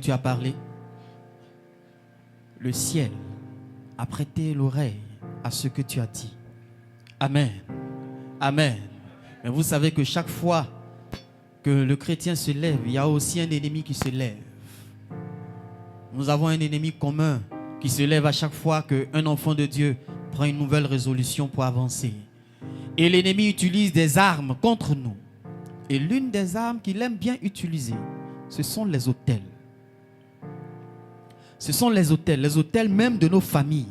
Tu as parlé. Le ciel a prêté l'oreille à ce que tu as dit. Amen. Amen. Mais vous savez que chaque fois que le chrétien se lève, il y a aussi un ennemi qui se lève. Nous avons un ennemi commun qui se lève à chaque fois qu'un enfant de Dieu prend une nouvelle résolution pour avancer. Et l'ennemi utilise des armes contre nous. Et l'une des armes qu'il aime bien utiliser, ce sont les autels. Ce sont les autels même de nos familles.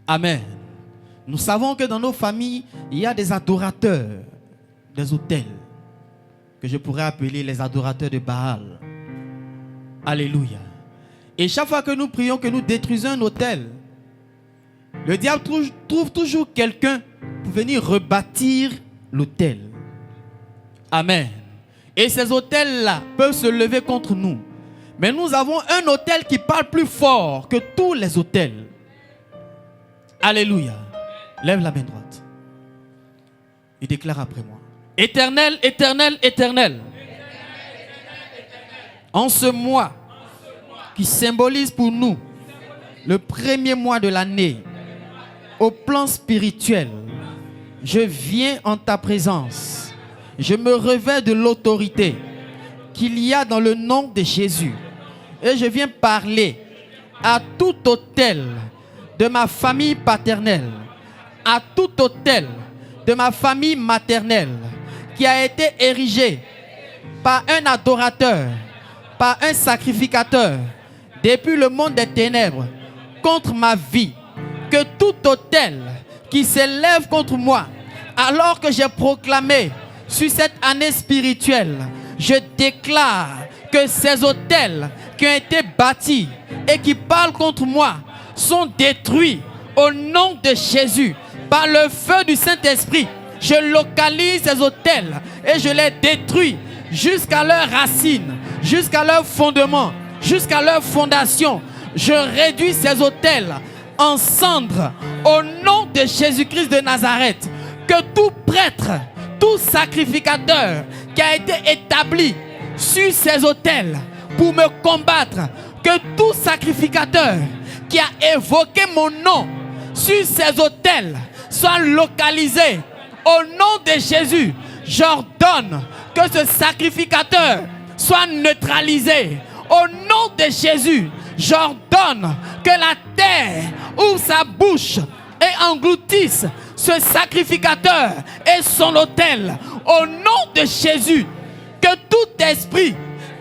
Amen. Nous savons que dans nos familles, il y a des adorateurs des autels, que je pourrais appeler les adorateurs de Baal. Alléluia. Et chaque fois que nous prions, que nous détruisons un autel, le diable trouve toujours quelqu'un pour venir rebâtir l'autel. Amen. Et ces autels-là peuvent se lever contre nous. Mais nous avons un autel qui parle plus fort que tous les autels. Alléluia. Lève la main droite. Et déclare après moi. Éternel, éternel, éternel. En ce mois qui symbolise pour nous le premier mois de l'année, au plan spirituel, je viens en ta présence. Je me revêts de l'autorité qu'il y a dans le nom de Jésus. Et je viens parler à tout autel de ma famille paternelle, à tout autel de ma famille maternelle qui a été érigé par un adorateur, par un sacrificateur depuis le monde des ténèbres contre ma vie. Que tout autel qui s'élève contre moi alors que j'ai proclamé sur cette année spirituelle, je déclare que ces autels qui ont été bâtis et qui parlent contre moi sont détruits au nom de Jésus par le feu du Saint-Esprit. Je localise ces autels et je les détruis jusqu'à leurs racines, jusqu'à leur fondement, jusqu'à leur fondation. Je réduis ces autels en cendres au nom de Jésus-Christ de Nazareth. Que tout prêtre, tout sacrificateur qui a été établi sur ces autels pour me combattre, que tout sacrificateur qui a évoqué mon nom sur ces autels soit localisé au nom de Jésus. J'ordonne que ce sacrificateur soit neutralisé au nom de Jésus. J'ordonne que la terre ouvre sa bouche et engloutisse ce sacrificateur et son autel au nom de Jésus. Que tout esprit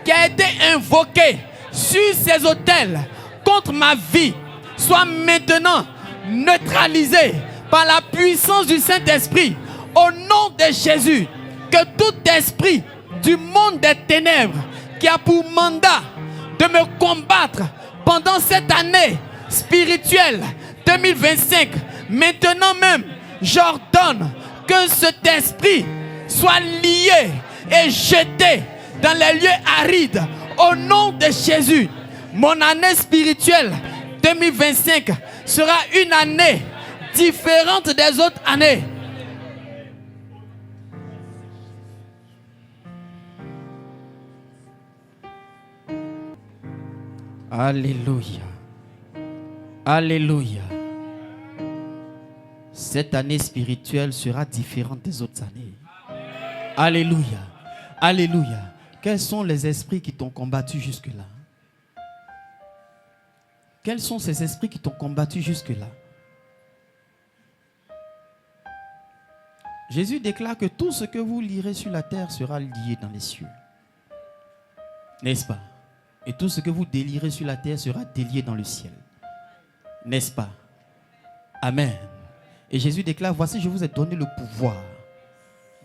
qui a été invoqué sur ces autels contre ma vie soit maintenant neutralisé par la puissance du Saint-Esprit au nom de Jésus. Que tout esprit du monde des ténèbres qui a pour mandat de me combattre pendant cette année spirituelle 2025, maintenant même, j'ordonne que cet esprit soit lié et jeté dans les lieux arides au nom de Jésus. Mon année spirituelle 2025 sera une année différente des autres années. Alléluia. Alléluia. Cette année spirituelle sera différente des autres années. Alléluia. Alléluia. Quels sont les esprits qui t'ont combattu jusque-là? Quels sont ces esprits qui t'ont combattu jusque-là? Jésus déclare que tout ce que vous lirez sur la terre sera lié dans les cieux. N'est-ce pas? Et tout ce que vous délirez sur la terre sera délié dans le ciel. N'est-ce pas? Amen. Et Jésus déclare, voici, je vous ai donné le pouvoir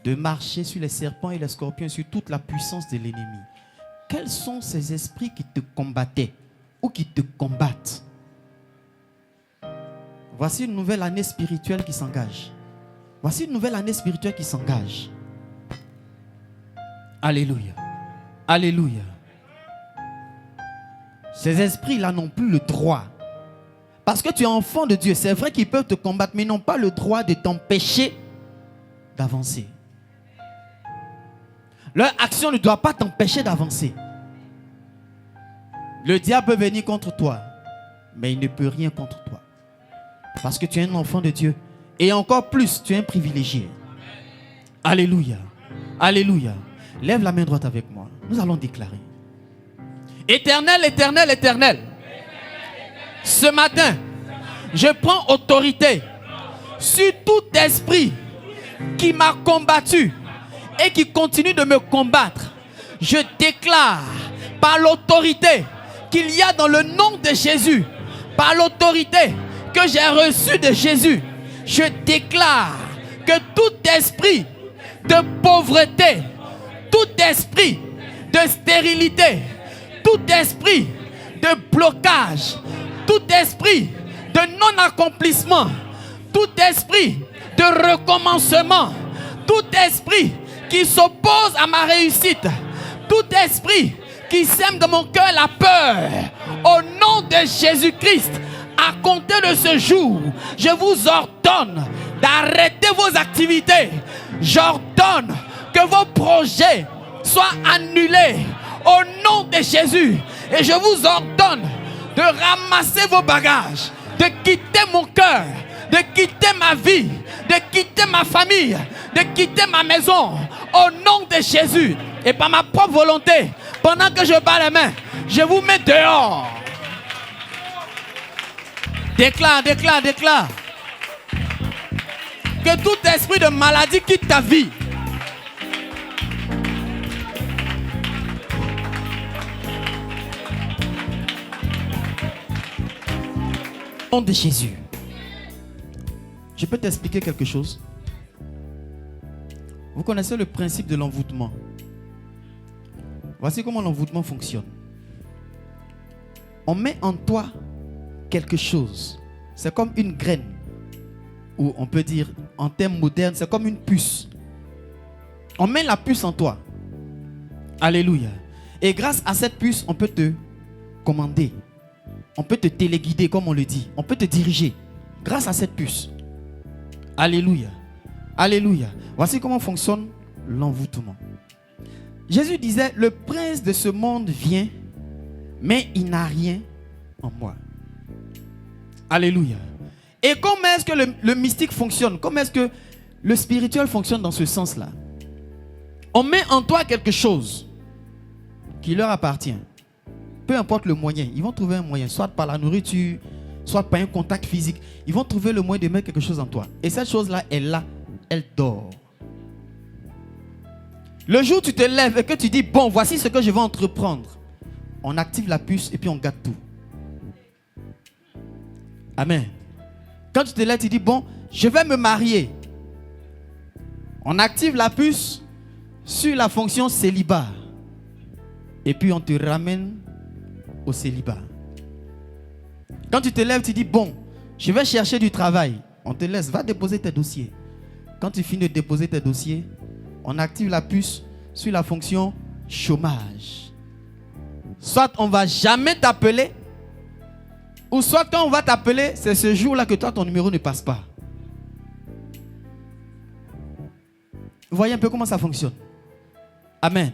de marcher sur les serpents et les scorpions, sur toute la puissance de l'ennemi. Quels sont ces esprits qui te combattaient ou qui te combattent? Voici une nouvelle année spirituelle qui s'engage. Voici une nouvelle année spirituelle qui s'engage. Alléluia. Alléluia. Ces esprits-là n'ont plus le droit. Parce que tu es enfant de Dieu, c'est vrai qu'ils peuvent te combattre, mais ils n'ont pas le droit de t'empêcher d'avancer. Leur action ne doit pas t'empêcher d'avancer. Le diable peut venir contre toi, mais il ne peut rien contre toi. Parce que tu es un enfant de Dieu. Et encore plus, tu es un privilégié. Alléluia. Alléluia. Lève la main droite avec moi. Nous allons déclarer. Éternel, éternel, éternel. Ce matin, je prends autorité sur tout esprit qui m'a combattu et qui continue de me combattre. Je déclare par l'autorité qu'il y a dans le nom de Jésus, par l'autorité que j'ai reçue de Jésus, je déclare que tout esprit de pauvreté, tout esprit de stérilité, tout esprit de blocage, tout esprit de non-accomplissement, tout esprit de recommencement, tout esprit qui s'oppose à ma réussite, tout esprit qui sème dans mon cœur la peur, au nom de Jésus-Christ, à compter de ce jour, je vous ordonne d'arrêter vos activités. J'ordonne que vos projets soient annulés au nom de Jésus. Et je vous ordonne de ramasser vos bagages, de quitter mon cœur, de quitter ma vie, de quitter ma famille, de quitter ma maison au nom de Jésus. Et par ma propre volonté, pendant que je bats les mains, je vous mets dehors. Déclare, déclare, déclare. Que tout esprit de maladie quitte ta vie. Au nom de Jésus. Je peux t'expliquer quelque chose. Vous connaissez le principe de l'envoûtement. Voici comment l'envoûtement fonctionne. On met en toi quelque chose. C'est comme une graine. Ou on peut dire, en termes modernes, c'est comme une puce. On met la puce en toi. Alléluia. Et grâce à cette puce, on peut te commander. On peut te téléguider, comme on le dit. On peut te diriger. Grâce à cette puce. Alléluia. Alléluia. Voici comment fonctionne l'envoûtement. Jésus disait, le prince de ce monde vient, mais il n'a rien en moi. Alléluia. Et comment est-ce que le mystique fonctionne? Comment est-ce que le spirituel fonctionne dans ce sens-là? On met en toi quelque chose qui leur appartient. Peu importe le moyen, ils vont trouver un moyen, soit par la nourriture, soit par un contact physique. Ils vont trouver le moyen de mettre quelque chose en toi. Et cette chose-là, elle dort. Le jour où tu te lèves et que tu dis, bon, voici ce que je vais entreprendre. On active la puce et puis on gâte tout. Amen. Quand tu te lèves, tu dis, bon, je vais me marier. On active la puce sur la fonction célibat. Et puis on te ramène au célibat. Quand tu te lèves, tu dis, bon, je vais chercher du travail. On te laisse, va déposer tes dossiers. Quand tu finis de déposer tes dossiers, on active la puce sur la fonction chômage. Soit on ne va jamais t'appeler, ou soit quand on va t'appeler, c'est ce jour-là que toi, ton numéro ne passe pas. Vous voyez un peu comment ça fonctionne? Amen.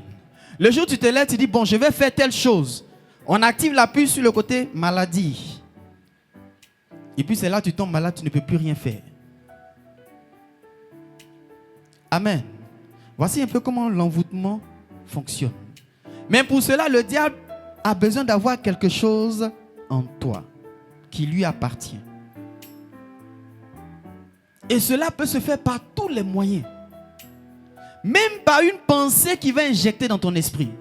Le jour où tu te lèves, tu dis, bon, je vais faire telle chose. On active la puce sur le côté maladie. Et puis c'est là que tu tombes malade, tu ne peux plus rien faire. Amen. Voici un peu comment l'envoûtement fonctionne. Mais pour cela, le diable a besoin d'avoir quelque chose en toi qui lui appartient. Et cela peut se faire par tous les moyens. Même par une pensée qui va injecter dans ton esprit.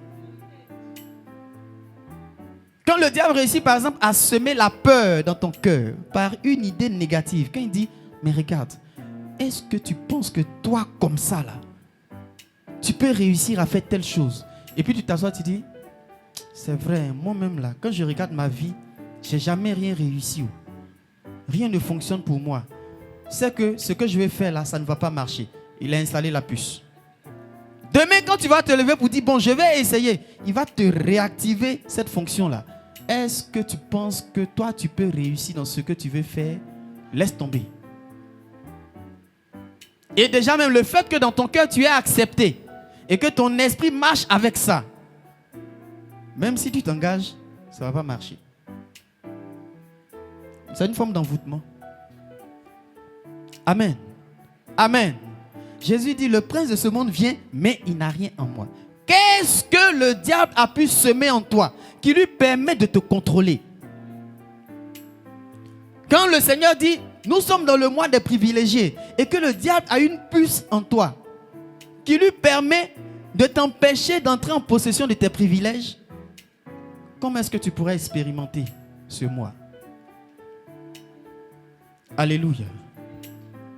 Quand le diable réussit par exemple à semer la peur dans ton cœur par une idée négative, quand il dit, mais regarde, est-ce que tu penses que toi comme ça là, tu peux réussir à faire telle chose? Et puis tu t'assois, tu dis, c'est vrai, moi-même là, quand je regarde ma vie, je n'ai jamais rien réussi. Rien ne fonctionne pour moi. C'est que ce que je vais faire là, ça ne va pas marcher. Il a installé la puce. Demain, quand tu vas te lever pour dire, bon, je vais essayer, il va te réactiver cette fonction-là. Est-ce que tu penses que toi, tu peux réussir dans ce que tu veux faire? Laisse tomber. Et déjà même le fait que dans ton cœur, tu es accepté et que ton esprit marche avec ça, même si tu t'engages, Ça ne va pas marcher. C'est une forme d'envoûtement. Amen. Amen. Jésus dit, le prince de ce monde vient, mais il n'a rien en moi. Qu'est-ce que le diable a pu semer en toi qui lui permet de te contrôler? Quand le Seigneur dit, nous sommes dans le mois des privilégiés, et que le diable a une puce en toi qui lui permet de t'empêcher d'entrer en possession de tes privilèges, comment est-ce que tu pourrais expérimenter ce mois? Alléluia.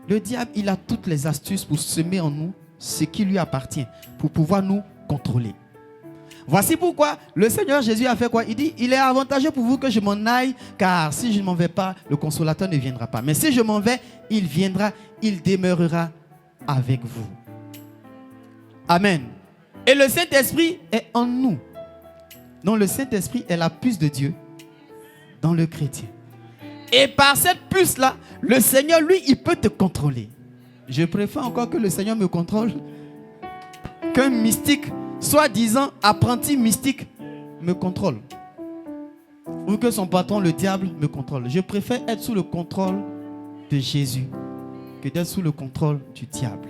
Le diable, il a toutes les astuces pour semer en nous ce qui lui appartient, pour pouvoir nous contrôler. Voici pourquoi le Seigneur Jésus a fait quoi? Il dit, il est avantageux pour vous que je m'en aille, car si je ne m'en vais pas, le consolateur ne viendra pas. Mais si je m'en vais, il viendra, il demeurera avec vous. Amen. Et le Saint-Esprit est en nous. Donc le Saint-Esprit est la puce de Dieu dans le chrétien. Et par cette puce-là, le Seigneur, lui, il peut te contrôler. Je préfère encore que le Seigneur me contrôle qu'un mystique, soi-disant apprenti mystique, me contrôle. Ou que son patron, le diable, me contrôle. Je préfère être sous le contrôle de Jésus que d'être sous le contrôle du diable.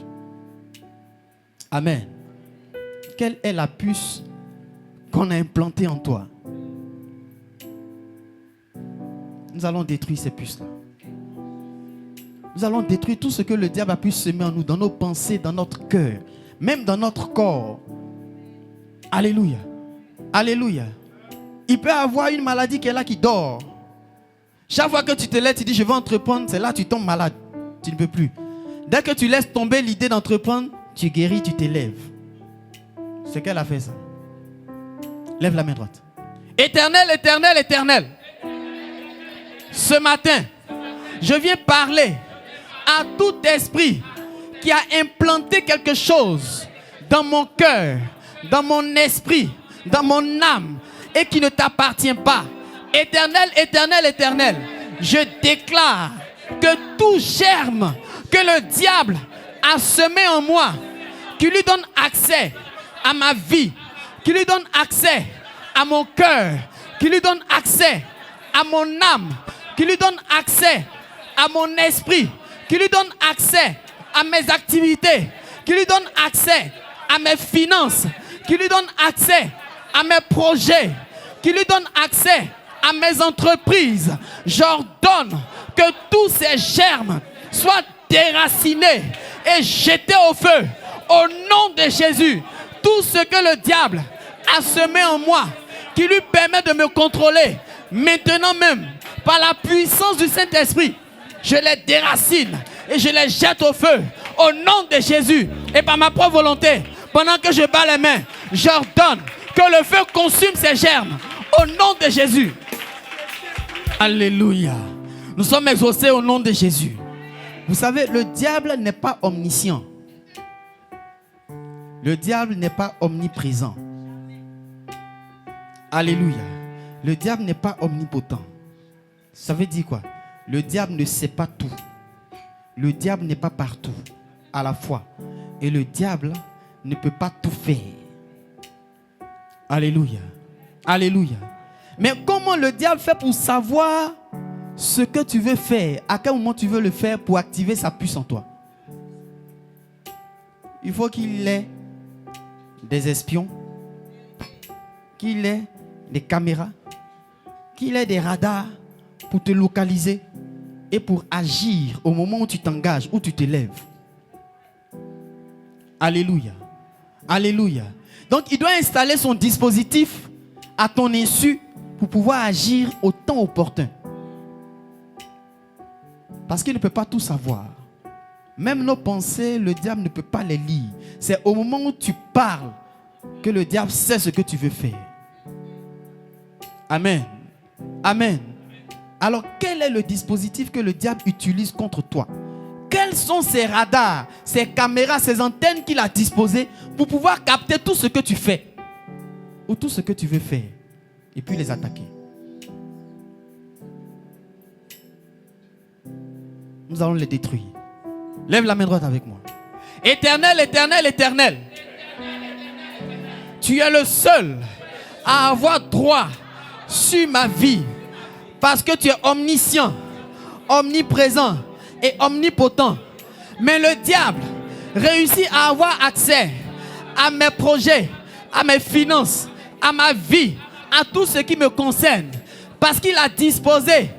Amen. Quelle est la puce qu'on a implantée en toi? Nous allons détruire ces puces-là. Nous allons détruire tout ce que le diable a pu semer en nous, dans nos pensées, dans notre cœur, même dans notre corps. Alléluia. Alléluia. Il peut avoir une maladie qui est là, qui dort. Chaque fois que tu te lèves, tu dis je vais entreprendre, c'est là que tu tombes malade. Tu ne peux plus. Dès que tu laisses tomber l'idée d'entreprendre, tu guéris, tu t'élèves. C'est qu'elle a fait ça. Lève la main droite. Éternel, éternel, éternel. Ce matin, je viens parler à tout esprit qui a implanté quelque chose dans mon cœur, dans mon esprit, dans mon âme et qui ne t'appartient pas. Éternel, éternel, éternel, je déclare que tout germe que le diable a semé en moi, qui lui donne accès à ma vie, qui lui donne accès à mon cœur, qui lui donne accès à mon âme, qui lui donne accès à mon esprit, qui lui donne accès à mes activités, qui lui donne accès à mes finances, qui lui donne accès à mes projets, qui lui donne accès à mes entreprises. J'ordonne que tous ces germes soient déracinés et jetés au feu. Au nom de Jésus, tout ce que le diable a semé en moi, qui lui permet de me contrôler, maintenant même, par la puissance du Saint-Esprit, je les déracine et je les jette au feu. Au nom de Jésus et par ma propre volonté, pendant que je bats les mains, j'ordonne que le feu consume ces germes. Au nom de Jésus. Alléluia. Nous sommes exaucés au nom de Jésus. Vous savez, le diable n'est pas omniscient. Le diable n'est pas omniprésent. Alléluia. Le diable n'est pas omnipotent. Ça veut dire quoi? Le diable ne sait pas tout. Le diable n'est pas partout à la fois. Et le diable ne peut pas tout faire. Alléluia. Alléluia. Mais comment le diable fait pour savoir ce que tu veux faire? À quel moment tu veux le faire pour activer sa puce en toi? Il faut qu'il ait des espions, qu'il ait des caméras, qu'il ait des radars pour te localiser et pour agir au moment où tu t'engages, où tu te lèves. Alléluia. Alléluia. Donc il doit installer son dispositif à ton insu pour pouvoir agir au temps opportun. Parce qu'il ne peut pas tout savoir. Même nos pensées, le diable ne peut pas les lire. C'est au moment où tu parles que le diable sait ce que tu veux faire. Amen. Amen. Alors, quel est le dispositif que le diable utilise contre toi? Quels sont ces radars, ces caméras, ces antennes qu'il a disposées pour pouvoir capter tout ce que tu fais ou tout ce que tu veux faire et puis les attaquer? Nous allons les détruire. Lève la main droite avec moi. Éternel, éternel, éternel. Tu es le seul à avoir droit sur ma vie. Parce que tu es omniscient, omniprésent et omnipotent. Mais le diable réussit à avoir accès à mes projets, à mes finances, à ma vie, à tout ce qui me concerne. Parce qu'il a disposé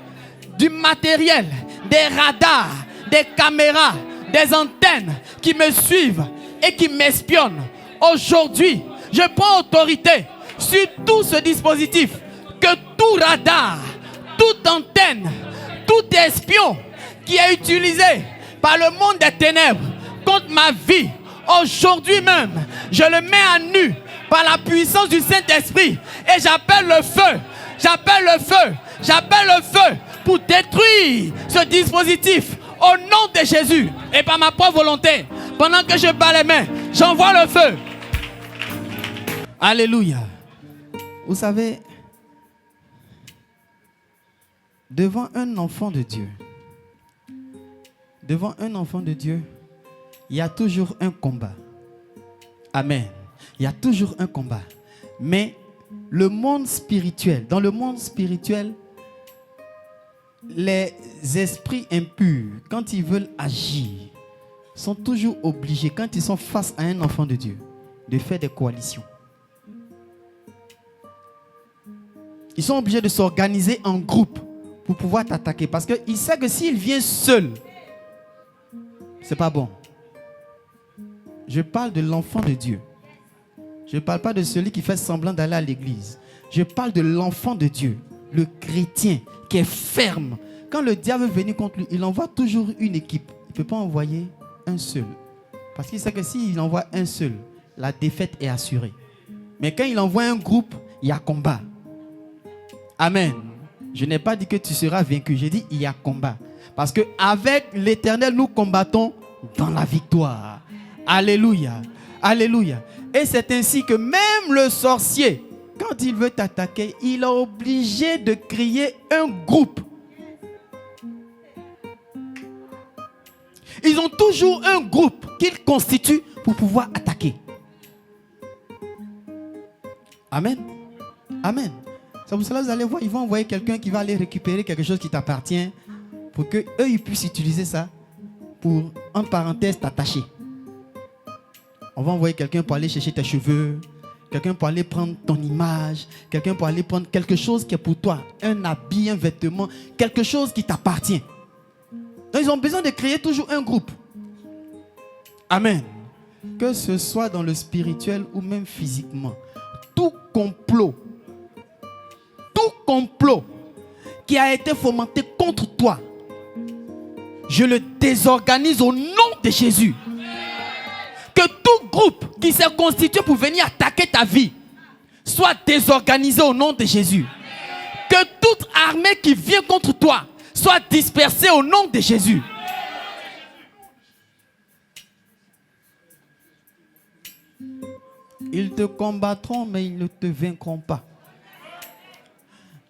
du matériel, des radars, des caméras, des antennes qui me suivent et qui m'espionnent. Aujourd'hui, je prends autorité sur tout ce dispositif, que tout radar, toute antenne, tout espion qui est utilisé par le monde des ténèbres contre ma vie, aujourd'hui même, je le mets à nu par la puissance du Saint-Esprit et j'appelle le feu, j'appelle le feu, j'appelle le feu pour détruire ce dispositif au nom de Jésus et par ma propre volonté. Pendant que je bats les mains, j'envoie le feu. Alléluia. Vous savez, devant un enfant de Dieu, il y a toujours un combat. Amen. Il y a toujours un combat. Mais le monde spirituel, dans le monde spirituel, les esprits impurs, quand ils veulent agir, sont toujours obligés, quand ils sont face à un enfant de Dieu, de faire des coalitions. Ils sont obligés de s'organiser en groupe pour pouvoir t'attaquer. Parce qu'il sait que s'il vient seul, c'est pas bon. Je parle de l'enfant de Dieu. Je ne parle pas de celui qui fait semblant d'aller à l'église. Je parle de l'enfant de Dieu, le chrétien qui est ferme. Quand le diable est venu contre lui, il envoie toujours une équipe. Il ne peut pas envoyer un seul. Parce qu'il sait que s'il envoie un seul, la défaite est assurée. Mais quand il envoie un groupe, il y a combat. Amen. Je n'ai pas dit que tu seras vaincu. J'ai dit il y a combat. Parce qu'avec l'Éternel, nous combattons dans la victoire. Alléluia. Alléluia. Et c'est ainsi que même le sorcier, quand il veut t'attaquer, il est obligé de créer un groupe. Ils ont toujours un groupe qu'ils constituent pour pouvoir attaquer. Amen. Amen. C'est pour cela que vous allez voir, ils vont envoyer quelqu'un qui va aller récupérer quelque chose qui t'appartient pour qu'eux, ils puissent utiliser ça pour, en parenthèse, t'attacher. On va envoyer quelqu'un pour aller chercher tes cheveux, quelqu'un pour aller prendre ton image, quelqu'un pour aller prendre quelque chose qui est pour toi, un habit, un vêtement, quelque chose qui t'appartient. Donc ils ont besoin de créer toujours un groupe. Amen. Que ce soit dans le spirituel ou même physiquement. Tout complot qui a été fomenté contre toi, je le désorganise au nom de Jésus. Que tout groupe qui s'est constitué pour venir attaquer ta vie soit désorganisé au nom de Jésus. Que toute armée qui vient contre toi soit dispersée au nom de Jésus. Ils te combattront, mais ils ne te vaincront pas.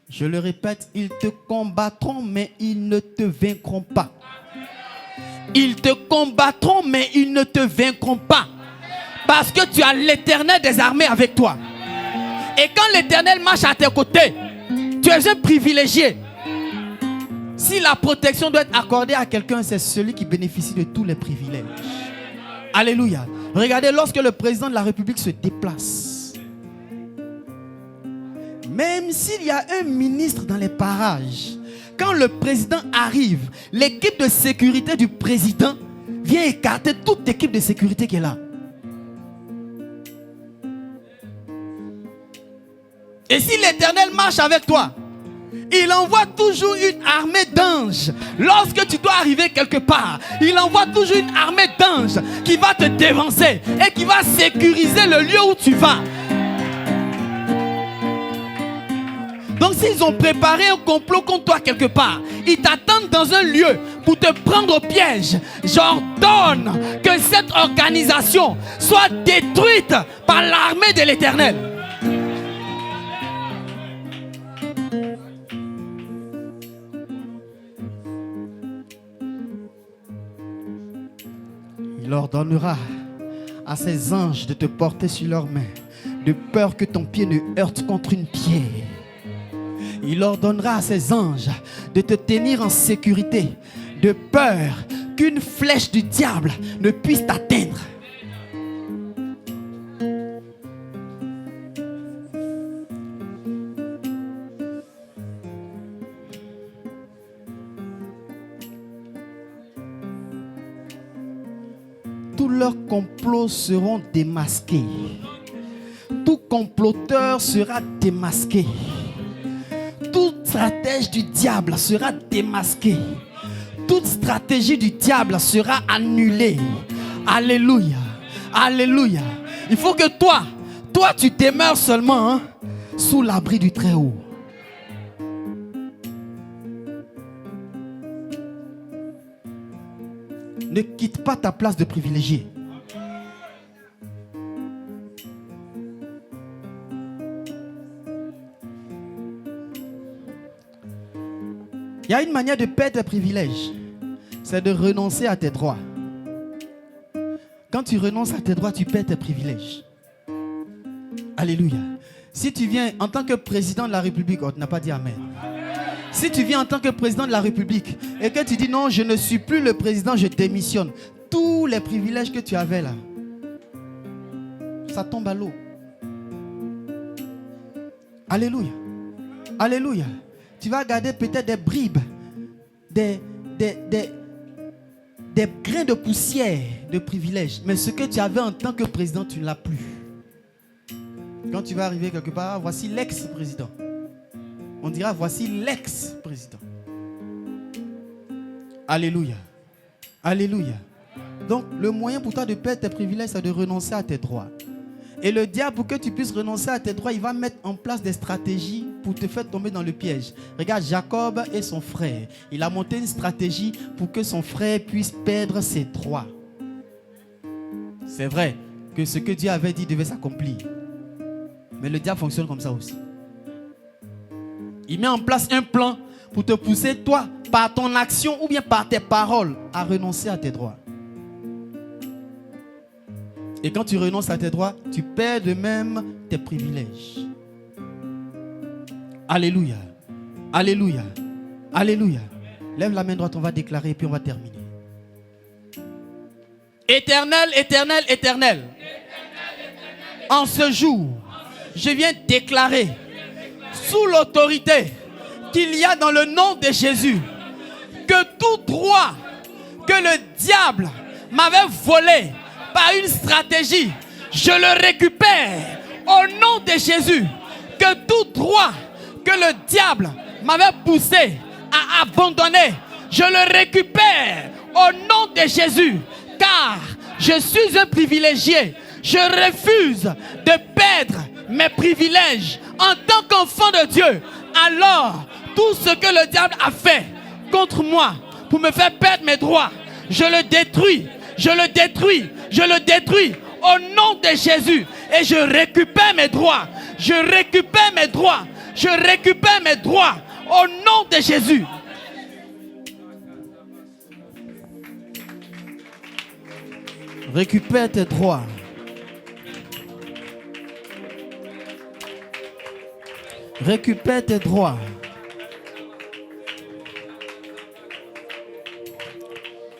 Je le répète, ils te combattront, mais ils ne te vaincront pas. Ils te combattront, mais ils ne te vaincront pas. Parce que tu as l'Éternel des armées avec toi. Et quand l'Éternel marche à tes côtés, tu es un privilégié. Si la protection doit être accordée à quelqu'un, c'est celui qui bénéficie de tous les privilèges. Alléluia. Regardez, lorsque le président de la République se déplace, même s'il y a un ministre dans les parages, quand le président arrive, l'équipe de sécurité du président vient écarter toute équipe de sécurité qui est là. Et si l'Éternel marche avec toi, il envoie toujours une armée d'anges. Lorsque tu dois arriver quelque part, il envoie toujours une armée d'anges qui va te dévancer et qui va sécuriser le lieu où tu vas. Donc s'ils ont préparé un complot contre toi quelque part, ils t'attendent dans un lieu pour te prendre au piège. J'ordonne que cette organisation soit détruite par l'armée de l'Éternel. Il ordonnera à ses anges de te porter sur leurs mains, de peur que ton pied ne heurte contre une pierre. Il ordonnera à ses anges de te tenir en sécurité, de peur qu'une flèche du diable ne puisse t'atteindre. Tous leurs complots seront démasqués. Tout comploteur sera démasqué. Toute stratège du diable sera démasquée. Toute stratégie du diable sera annulée. Alléluia. Alléluia. Il faut que toi tu demeures seulement sous l'abri du Très-Haut. Ne quitte pas ta place de privilégié. Il y a une manière de perdre tes privilèges. C'est de renoncer à tes droits. Quand tu renonces à tes droits, tu perds tes privilèges. Alléluia. Si tu viens en tant que président de la République, tu n'as pas dit Amen. Si tu viens en tant que président de la République et que tu dis non, je ne suis plus le président, je démissionne. Tous les privilèges que tu avais là, ça tombe à l'eau. Alléluia. Alléluia. Tu vas garder peut-être des bribes, des grains de poussière de privilèges. Mais ce que tu avais en tant que président, tu ne l'as plus. Quand tu vas arriver quelque part, voici l'ex-président. On dira, voici l'ex-président. Alléluia. Alléluia. Donc, le moyen pour toi de perdre tes privilèges, c'est de renoncer à tes droits. Et le diable, pour que tu puisses renoncer à tes droits, il va mettre en place des stratégies pour te faire tomber dans le piège. Regarde, Jacob et son frère. Il a monté une stratégie pour que son frère puisse perdre ses droits. C'est vrai que ce que Dieu avait dit devait s'accomplir. Mais le diable fonctionne comme ça aussi. Il met en place un plan pour te pousser, toi, par ton action ou bien par tes paroles, à renoncer à tes droits. Et quand tu renonces à tes droits, tu perds de même tes privilèges. Alléluia. Alléluia. Alléluia. Lève la main droite, on va déclarer et puis on va terminer. Éternel, éternel, éternel. En ce jour, je viens déclarer sous l'autorité qu'il y a dans le nom de Jésus que tout droit que le diable m'avait volé par une stratégie, je le récupère au nom de Jésus. Que tout droit que le diable m'avait poussé à abandonner, je le récupère au nom de Jésus. Car je suis un privilégié. Je refuse de perdre mes privilèges en tant qu'enfant de Dieu. Alors, tout ce que le diable a fait contre moi pour me faire perdre mes droits, je le détruis. Je le détruis. Je le détruis au nom de Jésus. Et je récupère mes droits. Je récupère mes droits. Je récupère mes droits au nom de Jésus. Récupère tes droits. Récupère tes droits.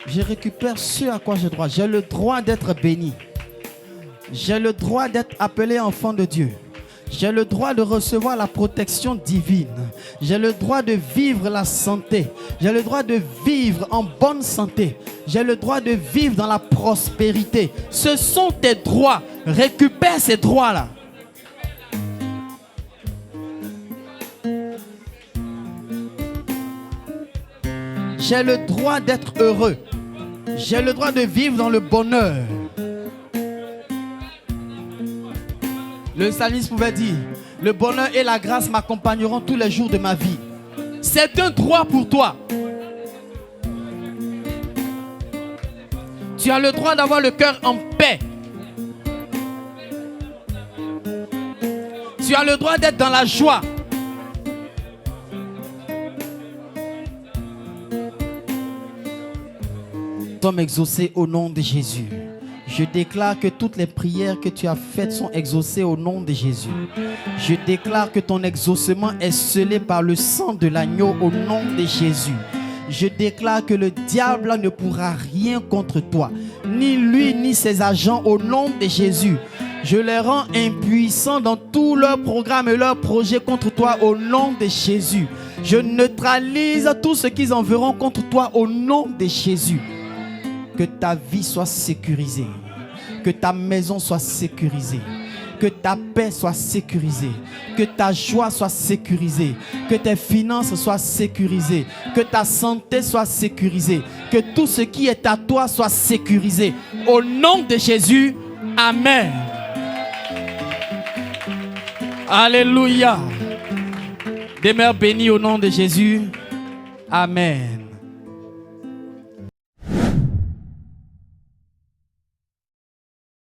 Je récupère ce à quoi j'ai droit. J'ai le droit d'être béni. J'ai le droit d'être appelé enfant de Dieu. J'ai le droit de recevoir la protection divine. J'ai le droit de vivre la santé. J'ai le droit de vivre en bonne santé. J'ai le droit de vivre dans la prospérité. Ce sont tes droits. Récupère ces droits-là. J'ai le droit d'être heureux. J'ai le droit de vivre dans le bonheur. Le psalmiste pouvait dire, le bonheur et la grâce m'accompagneront tous les jours de ma vie. C'est un droit pour toi. Tu as le droit d'avoir le cœur en paix. Tu as le droit d'être dans la joie. Nous sommes exaucés au nom de Jésus. Je déclare que toutes les prières que tu as faites sont exaucées au nom de Jésus. Je déclare que ton exaucement est scellé par le sang de l'agneau au nom de Jésus. Je déclare que le diable ne pourra rien contre toi, ni lui ni ses agents au nom de Jésus. Je les rends impuissants dans tous leurs programmes et leurs projets contre toi au nom de Jésus. Je neutralise tout ce qu'ils enverront contre toi au nom de Jésus. Que ta vie soit sécurisée, que ta maison soit sécurisée, que ta paix soit sécurisée, que ta joie soit sécurisée, que tes finances soient sécurisées, que ta santé soit sécurisée, que tout ce qui est à toi soit sécurisé. Au nom de Jésus, Amen. Alléluia. Demeure béni au nom de Jésus. Amen.